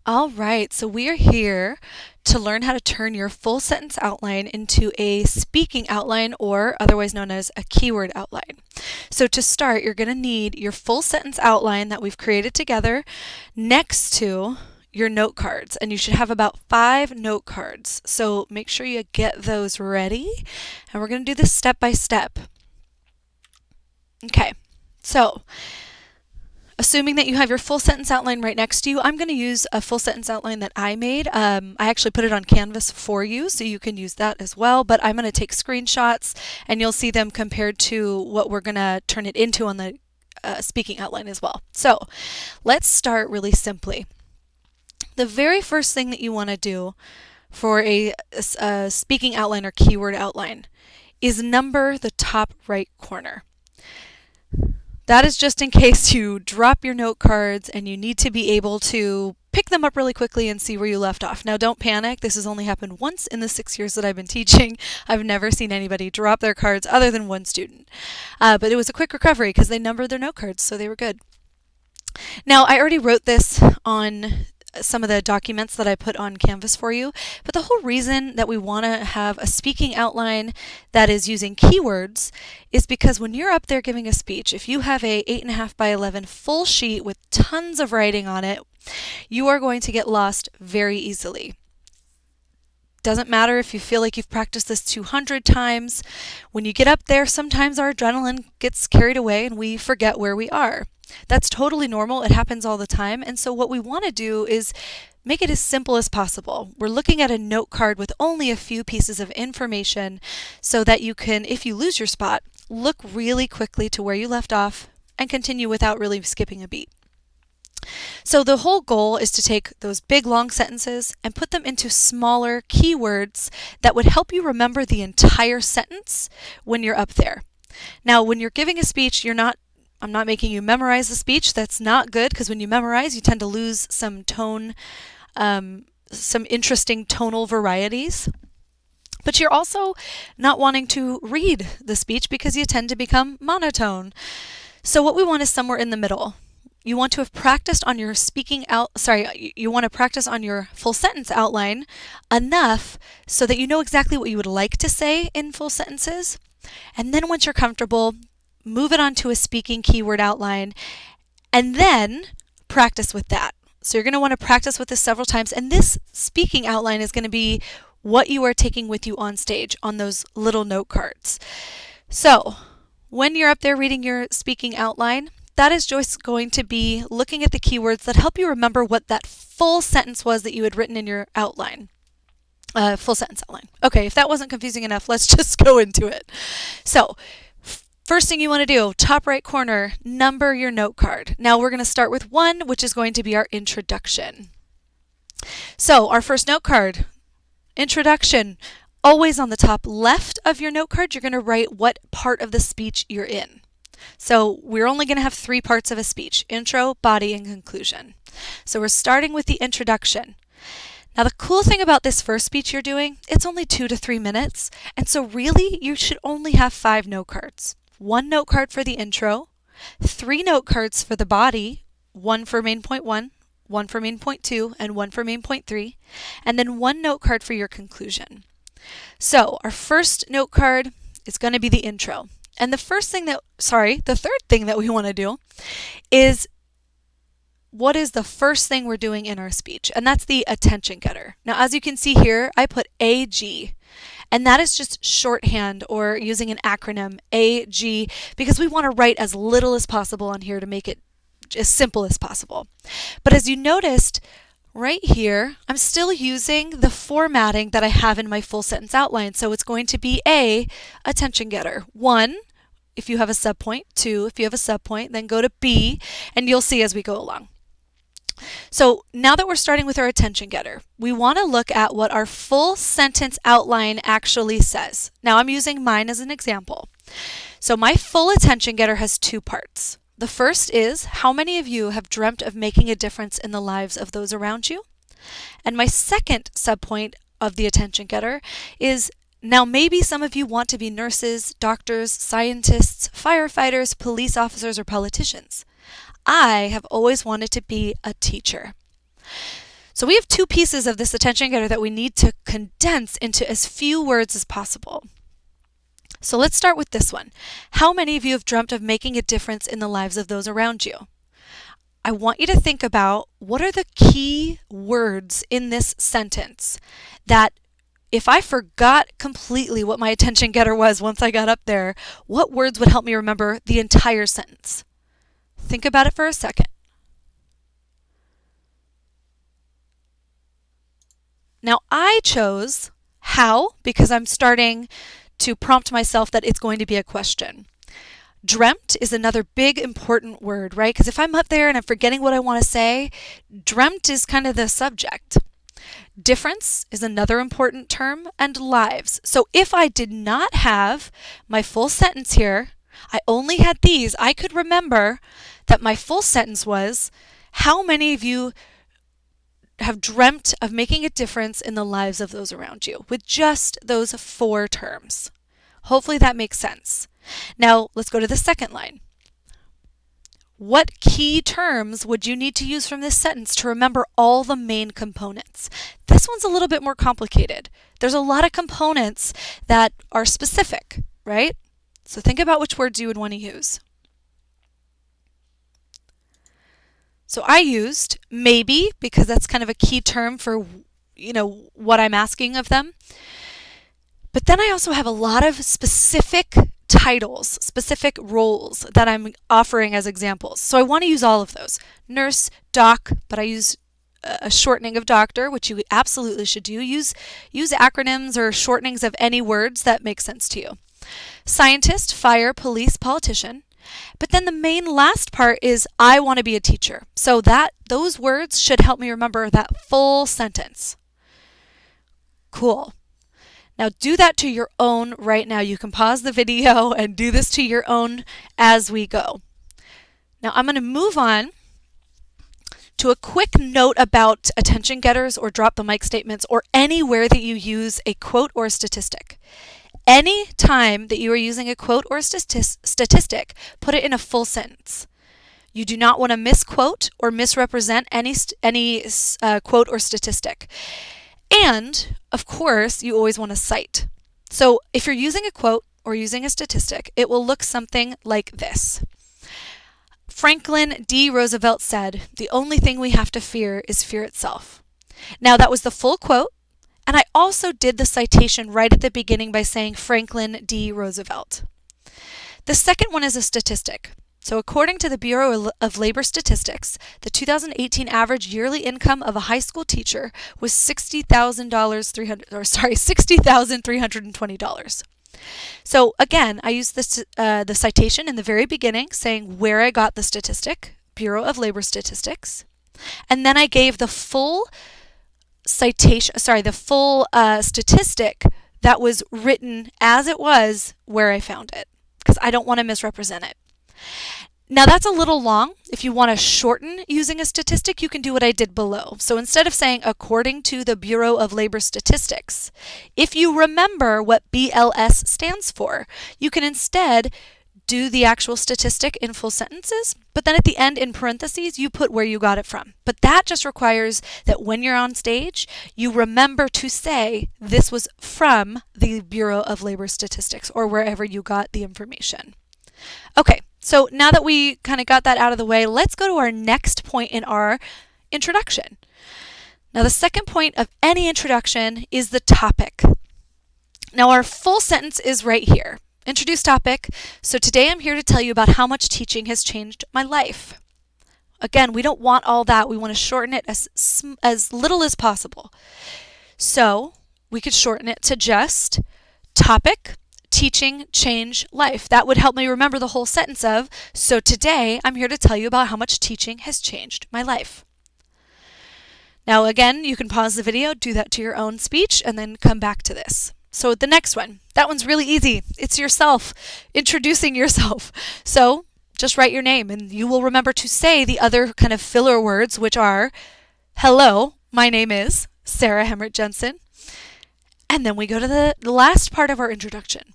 All right, so we are here to learn how to turn your full sentence outline into a speaking outline, or otherwise known as a keyword outline. So to start, you're going to need your full sentence outline that we've created together next to your note cards, and you should have about 5 note cards. So make sure you get those ready, and we're going to do this step by step. Okay, so assuming that you have your full sentence outline right next to you, I'm going to use a full sentence outline that I made. I actually put it on Canvas for you, so you can use that as well, but I'm going to take screenshots and you'll see them compared to what we're going to turn it into on the speaking outline as well. So let's start really simply. The very first thing that you want to do for a speaking outline or keyword outline is number the top right corner. That is just in case you drop your note cards and you need to be able to pick them up really quickly and see where you left off. Now, don't panic. This has only happened once in the 6 years that I've been teaching. I've never seen anybody drop their cards other than one student. But it was a quick recovery because they numbered their note cards, so they were good. Now, I already wrote this on some of the documents that I put on Canvas for you, but the whole reason that we want to have a speaking outline that is using keywords is because when you're up there giving a speech, if you have a 8.5 by 11 full sheet with tons of writing on it, you are going to get lost very easily. Doesn't matter if you feel like you've practiced this 200 times. When you get up there, sometimes our adrenaline gets carried away and we forget where we are. That's totally normal. It happens all the time. And so what we want to do is make it as simple as possible. We're looking at a note card with only a few pieces of information so that you can, if you lose your spot, look really quickly to where you left off and continue without really skipping a beat. So the whole goal is to take those big long sentences and put them into smaller keywords that would help you remember the entire sentence when you're up there. Now, when you're giving a speech, I'm not making you memorize the speech. That's not good, because when you memorize, you tend to lose some tone, some interesting tonal varieties. But you're also not wanting to read the speech because you tend to become monotone. So what we want is somewhere in the middle. You want to have practiced on your you want to practice on your full sentence outline enough so that you know exactly what you would like to say in full sentences. And then once you're comfortable, move it onto a speaking keyword outline and then practice with that. So you're going to want to practice with this several times, and this speaking outline is going to be what you are taking with you on stage on those little note cards. So when you're up there reading your speaking outline, that is just going to be looking at the keywords that help you remember what that full sentence was that you had written in your outline. Full sentence outline. Okay, if that wasn't confusing enough, let's just go into it. So, first thing you want to do, top right corner, number your note card. Now we're going to start with 1, which is going to be our introduction. So, our first note card, introduction. Always on the top left of your note card, you're going to write what part of the speech you're in. So we're only going to have 3 parts of a speech: intro, body, and conclusion. So we're starting with the introduction. Now the cool thing about this first speech you're doing, it's only 2 to 3 minutes, and so really you should only have 5 note cards. 1 note card for the intro, 3 note cards for the body, 1 for main point 1, 1 for main point 2, and 1 for main point 3, and then 1 note card for your conclusion. So our first note card is going to be the intro. And the third thing that we want to do is, what is the first thing we're doing in our speech? And that's the attention getter. Now, as you can see here, I put AG, and that is just shorthand or using an acronym, AG, because we want to write as little as possible on here to make it as simple as possible. But as you noticed, right here, I'm still using the formatting that I have in my full sentence outline. So it's going to be A, attention getter. 1, if you have a subpoint. 2, if you have a subpoint. Then go to B, and you'll see as we go along. So now that we're starting with our attention getter, we want to look at what our full sentence outline actually says. Now I'm using mine as an example. So my full attention getter has 2 parts. The first is, how many of you have dreamt of making a difference in the lives of those around you? And my second subpoint of the attention getter is, now maybe some of you want to be nurses, doctors, scientists, firefighters, police officers, or politicians. I have always wanted to be a teacher. So we have two pieces of this attention getter that we need to condense into as few words as possible. So let's start with this one. How many of you have dreamt of making a difference in the lives of those around you? I want you to think about what are the key words in this sentence that if I forgot completely what my attention getter was once I got up there, what words would help me remember the entire sentence? Think about it for a second. Now I chose how because I'm starting to prompt myself that it's going to be a question. Dreamt is another big important word, right? Because if I'm up there and I'm forgetting what I want to say, dreamt is kind of the subject. Difference is another important term, and lives. So if I did not have my full sentence here, I only had these, I could remember that my full sentence was, how many of you have dreamt of making a difference in the lives of those around you, with just those 4 terms. Hopefully that makes sense. Now let's go to the second line. What key terms would you need to use from this sentence to remember all the main components? This one's a little bit more complicated. There's a lot of components that are specific, right? So think about which words you would want to use. So I used maybe because that's kind of a key term for, what I'm asking of them. But then I also have a lot of specific titles, specific roles that I'm offering as examples. So I want to use all of those. Nurse, doc, but I use a shortening of doctor, which you absolutely should do. Use acronyms or shortenings of any words that make sense to you. Scientist, fire, police, politician. But then the main last part is I want to be a teacher. So those words should help me remember that full sentence. Cool. Now do that to your own right now. You can pause the video and do this to your own as we go. Now I'm going to move on to a quick note about attention getters or drop the mic statements or anywhere that you use a quote or a statistic. Any time that you are using a quote or a statistic, put it in a full sentence. You do not want to misquote or misrepresent any quote or statistic. And, of course, you always want to cite. So if you're using a quote or using a statistic, it will look something like this. Franklin D. Roosevelt said, "The only thing we have to fear is fear itself." Now that was the full quote. And I also did the citation right at the beginning by saying Franklin D. Roosevelt. The second one is a statistic. So according to the Bureau of Labor Statistics, the 2018 average yearly income of a high school teacher was $60,320. So again, I used the citation in the very beginning saying where I got the statistic, Bureau of Labor Statistics. And then I gave the full statistic that was written as it was where I found it, because I don't want to misrepresent it. Now that's a little long. If you want to shorten using a statistic, you can do what I did below. So instead of saying according to the Bureau of Labor Statistics, if you remember what BLS stands for, you can instead do the actual statistic in full sentences, but then at the end in parentheses, you put where you got it from. But that just requires that when you're on stage, you remember to say this was from the Bureau of Labor Statistics or wherever you got the information. Okay, so now that we kind of got that out of the way, let's go to our next point in our introduction. Now the second point of any introduction is the topic. Now our full sentence is right here. Introduce topic. So today I'm here to tell you about how much teaching has changed my life. Again, we don't want all that. We want to shorten it as little as possible. So we could shorten it to just topic, teaching, change, life. That would help me remember the whole sentence of, so today I'm here to tell you about how much teaching has changed my life. Now again, you can pause the video, do that to your own speech, and then come back to this. So the next one, that one's really easy. It's yourself, introducing yourself. So just write your name and you will remember to say the other kind of filler words, which are, hello, my name is Sarah Hemrick Jensen. And then we go to the last part of our introduction.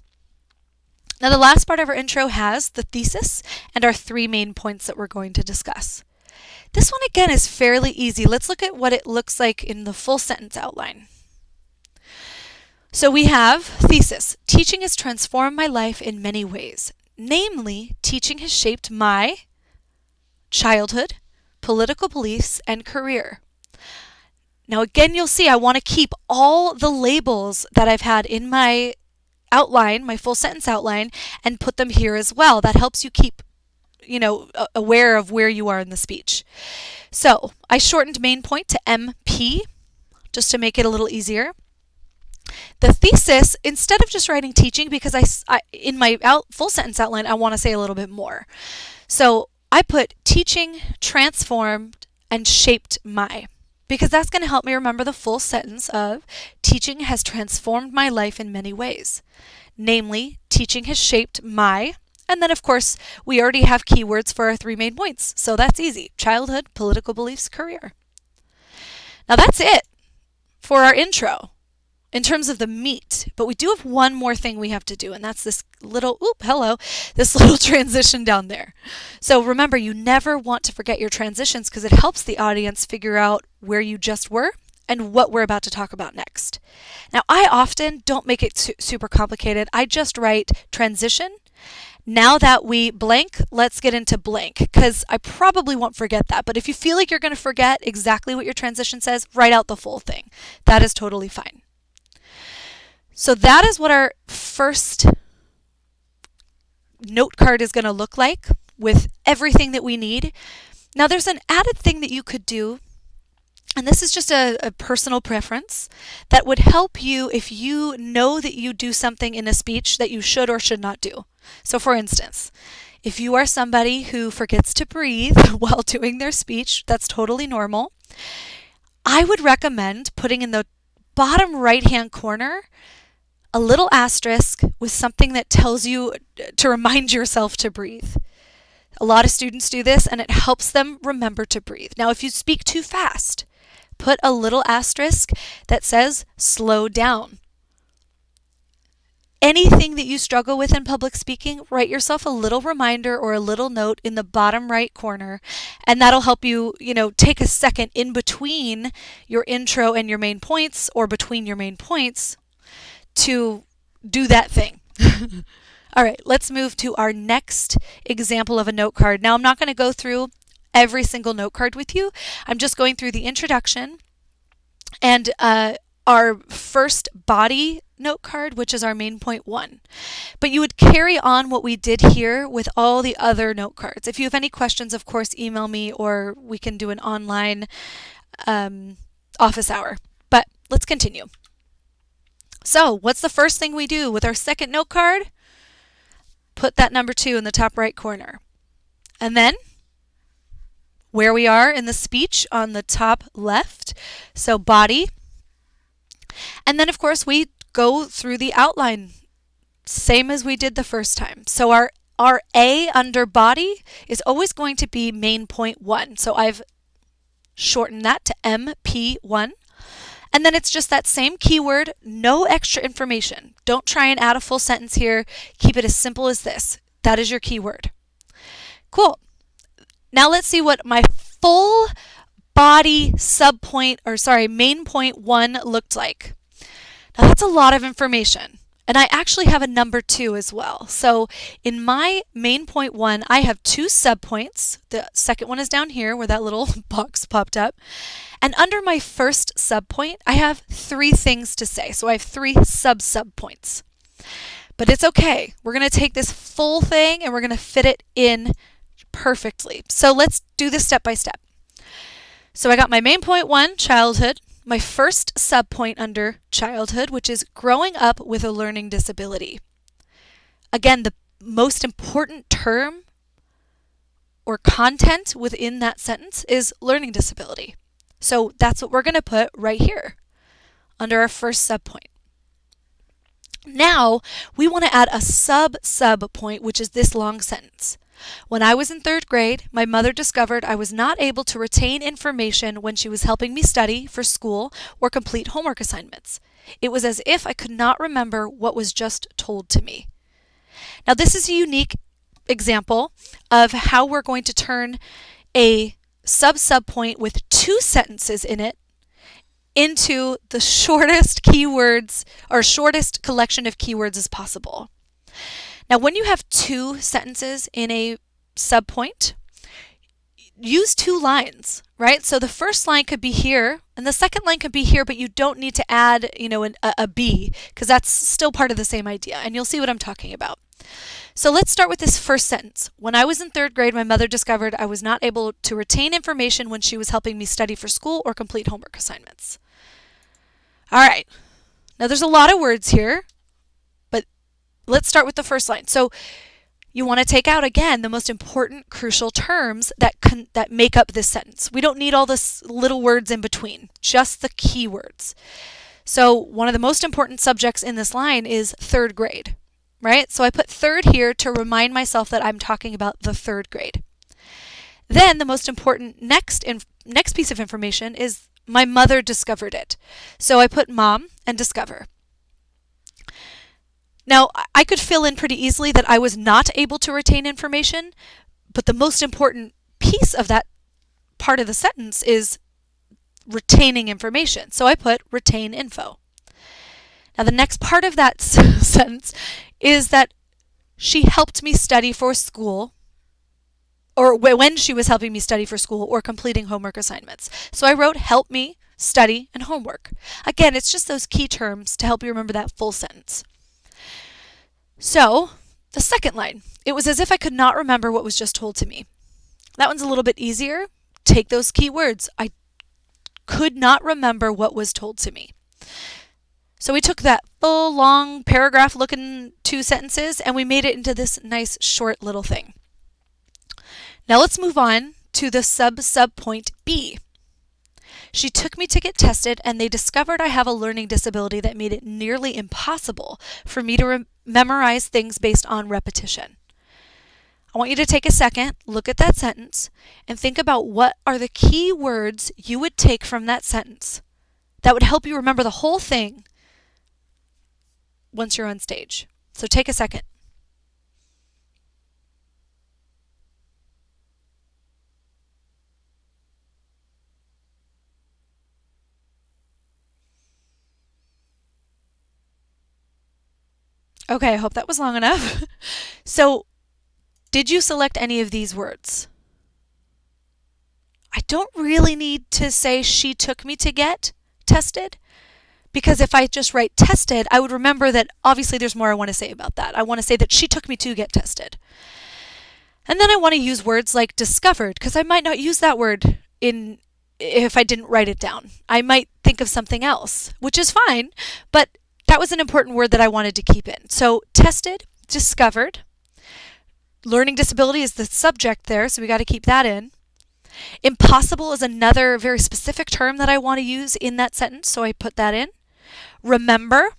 Now the last part of our intro has the thesis and our 3 main points that we're going to discuss. This one again is fairly easy. Let's look at what it looks like in the full sentence outline. So we have thesis. Teaching has transformed my life in many ways. Namely, teaching has shaped my childhood, political beliefs, and career. Now again, you'll see I want to keep all the labels that I've had in my outline, my full sentence outline, and put them here as well. That helps you keep, aware of where you are in the speech. So I shortened main point to MP just to make it a little easier. The thesis, instead of just writing teaching, because I in my full sentence outline, I want to say a little bit more. So I put teaching transformed and shaped my, because that's going to help me remember the full sentence of teaching has transformed my life in many ways. Namely, teaching has shaped my, and then of course we already have keywords for our 3 main points, so that's easy. Childhood, political beliefs, career. Now that's it for our intro in terms of the meat, but we do have one more thing we have to do, and that's this little transition down there. So remember, you never want to forget your transitions because it helps the audience figure out where you just were and what we're about to talk about next. Now, I often don't make it super complicated. I just write transition. Now that we blank, let's get into blank, because I probably won't forget that. But if you feel like you're going to forget exactly what your transition says, write out the full thing. That is totally fine. So that is what our first note card is going to look like with everything that we need. Now there's an added thing that you could do, and this is just a personal preference that would help you if you know that you do something in a speech that you should or should not do. So for instance, if you are somebody who forgets to breathe while doing their speech, that's totally normal. I would recommend putting in the bottom right-hand corner a little asterisk with something that tells you to remind yourself to breathe. A lot of students do this and it helps them remember to breathe. Now, if you speak too fast, put a little asterisk that says slow down. Anything that you struggle with in public speaking, write yourself a little reminder or a little note in the bottom right corner, and that'll help you, take a second in between your intro and your main points, or between your main points, to do that thing. All right, let's move to our next example of a note card. Now, I'm not going to go through every single note card with you. I'm just going through the introduction and our first body note card, which is our main point 1. But you would carry on what we did here with all the other note cards. If you have any questions, of course, email me, or we can do an online office hour. But let's continue. So what's the first thing we do with our second note card? Put that number 2 in the top right corner. And then where we are in the speech on the top left, so body. And then of course we go through the outline, same as we did the first time. So our A under body is always going to be main point 1. So I've shortened that to MP1. And then it's just that same keyword, no extra information. Don't try and add a full sentence here. Keep it as simple as this. That is your keyword. Cool. Now let's see what my full body main point 1 looked like. Now that's a lot of information. And I actually have a number 2 as well. So in my main point 1, I have 2 subpoints. The second one is down here where that little box popped up. And under my first subpoint, I have 3 things to say. So I have 3 subpoints. But it's okay. We're going to take this full thing and we're going to fit it in perfectly. So let's do this step by step. So I got my main point 1, childhood. My first subpoint under childhood, which is growing up with a learning disability. Again, the most important term or content within that sentence is learning disability. So that's what we're going to put right here under our first subpoint. Now we want to add a sub-point, which is this long sentence. When I was in 3rd grade, my mother discovered I was not able to retain information when she was helping me study for school or complete homework assignments. It was as if I could not remember what was just told to me. Now, this is a unique example of how we're going to turn a sub-subpoint with 2 sentences in it into the shortest keywords or shortest collection of keywords as possible. Now, when you have 2 sentences in a subpoint, use 2 lines, right? So the first line could be here and the second line could be here, but you don't need to add, a B, because that's still part of the same idea, and you'll see what I'm talking about. So let's start with this first sentence. When I was in 3rd grade, my mother discovered I was not able to retain information when she was helping me study for school or complete homework assignments. All right. Now there's a lot of words here, but let's start with the first line. So you want to take out, again, the most important crucial terms that make up this sentence. We don't need all this little words in between, just the key words. So one of the most important subjects in this line is 3rd grade, right? So I put 3rd here to remind myself that I'm talking about the 3rd grade. Then the most important next piece of information is my mother discovered it. So I put mom and discover. Now, I could fill in pretty easily that I was not able to retain information, but the most important piece of that part of the sentence is retaining information. So I put retain info. Now, the next part of that sentence is that she helped me study for school, or when she was helping me study for school or completing homework assignments. So I wrote help me, study, and homework. Again, it's just those key terms to help you remember that full sentence. So the second line, it was as if I could not remember what was just told to me. That one's a little bit easier. Take those key words. I could not remember what was told to me. So we took that full long paragraph looking 2 sentences and we made it into this nice short little thing. Now let's move on to the sub-subpoint B. She took me to get tested and they discovered I have a learning disability that made it nearly impossible for me to memorize things based on repetition. I want you to take a second, look at that sentence, and think about what are the key words you would take from that sentence that would help you remember the whole thing once you're on stage. So take a second. Okay, I hope that was long enough. So, did you select any of these words? I don't really need to say she took me to get tested, because if I just write tested, I would remember that obviously there's more I want to say about that. I want to say that she took me to get tested. And then I want to use words like discovered, because I might not use that word if I didn't write it down. I might think of something else, which is fine, but that was an important word that I wanted to keep in. So tested, discovered. Learning disability is the subject there, so we got to keep that in. Impossible is another very specific term that I want to use in that sentence, so I put that in. Remember.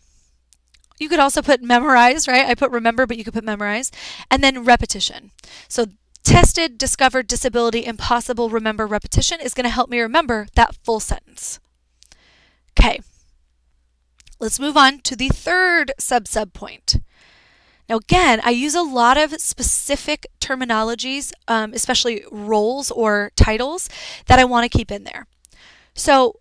You could also put memorize, right? I put remember, but you could put memorize. And then repetition. So tested, discovered, disability, impossible, remember, repetition is going to help me remember that full sentence. Okay. Let's move on to the third sub-subpoint. Now again, I use a lot of specific terminologies, especially roles or titles, that I want to keep in there. So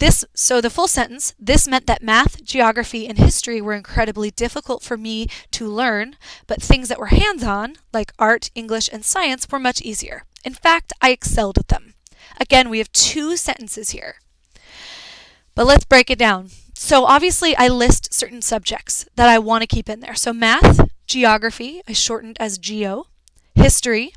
the full sentence, this meant that math, geography, and history were incredibly difficult for me to learn, but things that were hands-on, like art, English, and science, were much easier. In fact, I excelled at them. Again, we have 2 sentences here. But let's break it down. So obviously I list certain subjects that I want to keep in there. So math, geography, I shortened as geo, history,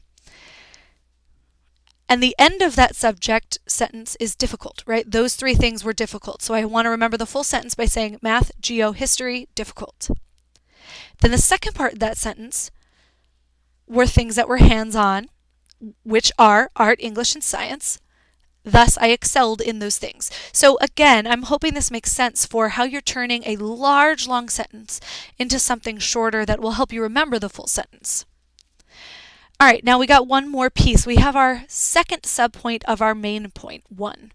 and the end of that subject sentence is difficult, right? Those 3 things were difficult. So I want to remember the full sentence by saying math, geo, history, difficult. Then the second part of that sentence were things that were hands-on, which are art, English, and science. Thus, I excelled in those things. So again, I'm hoping this makes sense for how you're turning a large, long sentence into something shorter that will help you remember the full sentence. All right, now we got one more piece. We have our second subpoint of our main point, 1.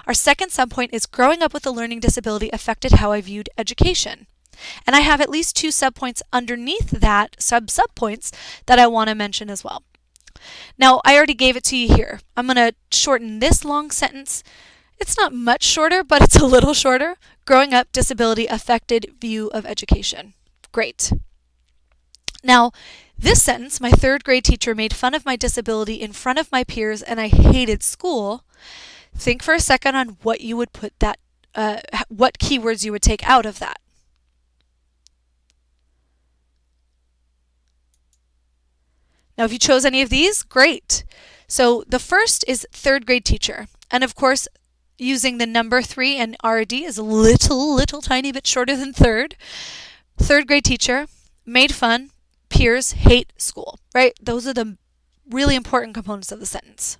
Our second subpoint is growing up with a learning disability affected how I viewed education. And I have at least 2 subpoints underneath that, sub-subpoints, that I want to mention as well. Now, I already gave it to you here. I'm going to shorten this long sentence. It's not much shorter, but it's a little shorter. Growing up, disability affected view of education. Great. Now, this sentence, my third grade teacher made fun of my disability in front of my peers and I hated school. Think for a second on what you would put that, what keywords you would take out of that. Now, if you chose any of these, great. So the first is third grade teacher. And of course, using the number 3 and RD is a little tiny bit shorter than third. Third grade teacher, made fun, peers, hate school, right? Those are the really important components of the sentence.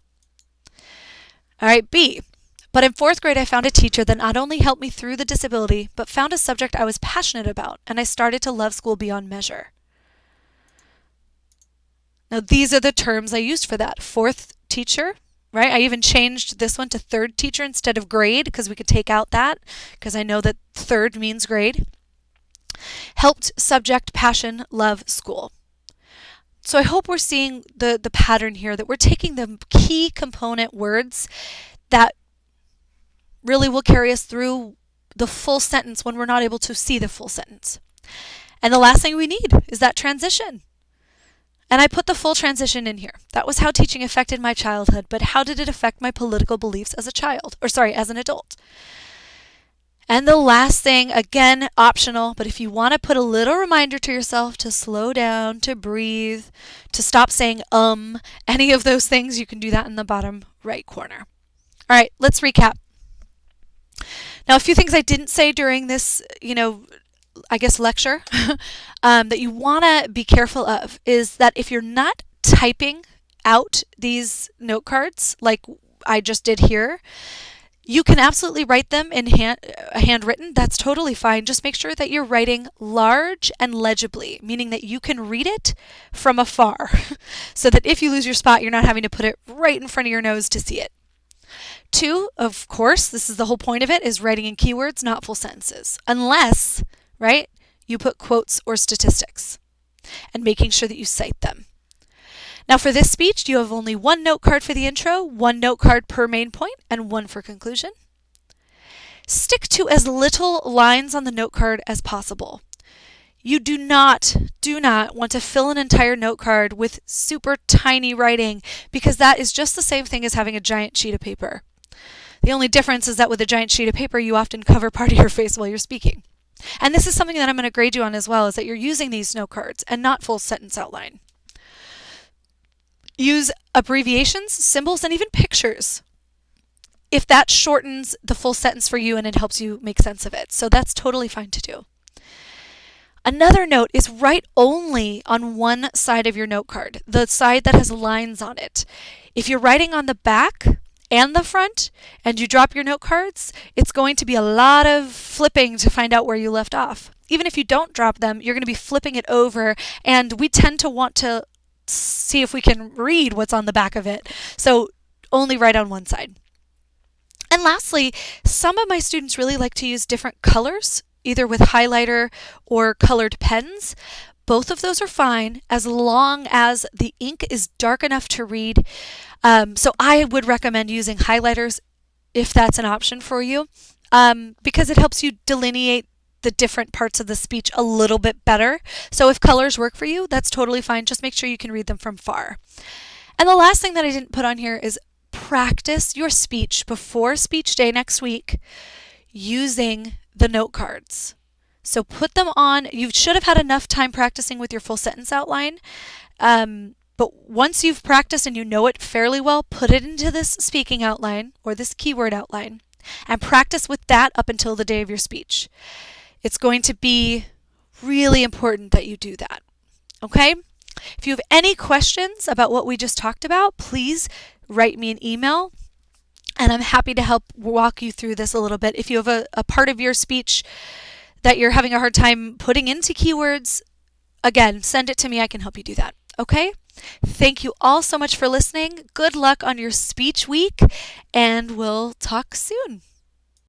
All right, B. But in fourth grade, I found a teacher that not only helped me through the disability, but found a subject I was passionate about, and I started to love school beyond measure. Now, these are the terms I used for that. Fourth teacher, right? I even changed this one to third teacher instead of grade because we could take out that because I know that third means grade. Helped, subject, passion, love, school. So I hope we're seeing the pattern here, that we're taking the key component words that really will carry us through the full sentence when we're not able to see the full sentence. And the last thing we need is that transition. And I put the full transition in here. That was how teaching affected my childhood, but how did it affect my political beliefs as as an adult? And the last thing, again, optional, but if you want to put a little reminder to yourself to slow down, to breathe, to stop saying any of those things, you can do that in the bottom right corner. All right, let's recap. Now, a few things I didn't say during this, lecture that you want to be careful of is that if you're not typing out these note cards like I just did here, you can absolutely write them in handwritten. That's totally fine. Just make sure that you're writing large and legibly, meaning that you can read it from afar so that if you lose your spot, you're not having to put it right in front of your nose to see it. 2, of course, this is the whole point of it, is writing in keywords, not full sentences, unless, right, you put quotes or statistics and making sure that you cite them. Now for this speech, you have only 1 note card for the intro, 1 note card per main point, and 1 for conclusion. Stick to as little lines on the note card as possible. You do not want to fill an entire note card with super tiny writing because that is just the same thing as having a giant sheet of paper. The only difference is that with a giant sheet of paper, you often cover part of your face while you're speaking. And this is something that I'm going to grade you on as well, is that you're using these note cards and not full sentence outline. Use abbreviations, symbols, and even pictures if that shortens the full sentence for you and it helps you make sense of it. So that's totally fine to do. Another note is write only on one side of your note card, the side that has lines on it. If you're writing on the back and the front and you drop your note cards, it's going to be a lot of flipping to find out where you left off. Even if you don't drop them, you're going to be flipping it over, and we tend to want to see if we can read what's on the back of it. So only write on one side. And lastly, some of my students really like to use different colors, either with highlighter or colored pens. Both of those are fine as long as the ink is dark enough to read. So I would recommend using highlighters if that's an option for you, because it helps you delineate the different parts of the speech a little bit better. So if colors work for you, that's totally fine. Just make sure you can read them from far. And the last thing that I didn't put on here is practice your speech before speech day next week using the note cards. So put them on. You should have had enough time practicing with your full sentence outline. But once you've practiced and you know it fairly well, put it into this speaking outline or this keyword outline and practice with that up until the day of your speech. It's going to be really important that you do that. Okay? If you have any questions about what we just talked about, please write me an email, and I'm happy to help walk you through this a little bit. If you have a part of your speech that you're having a hard time putting into keywords, again, send it to me. I can help you do that. Okay? Thank you all so much for listening. Good luck on your speech week, and we'll talk soon.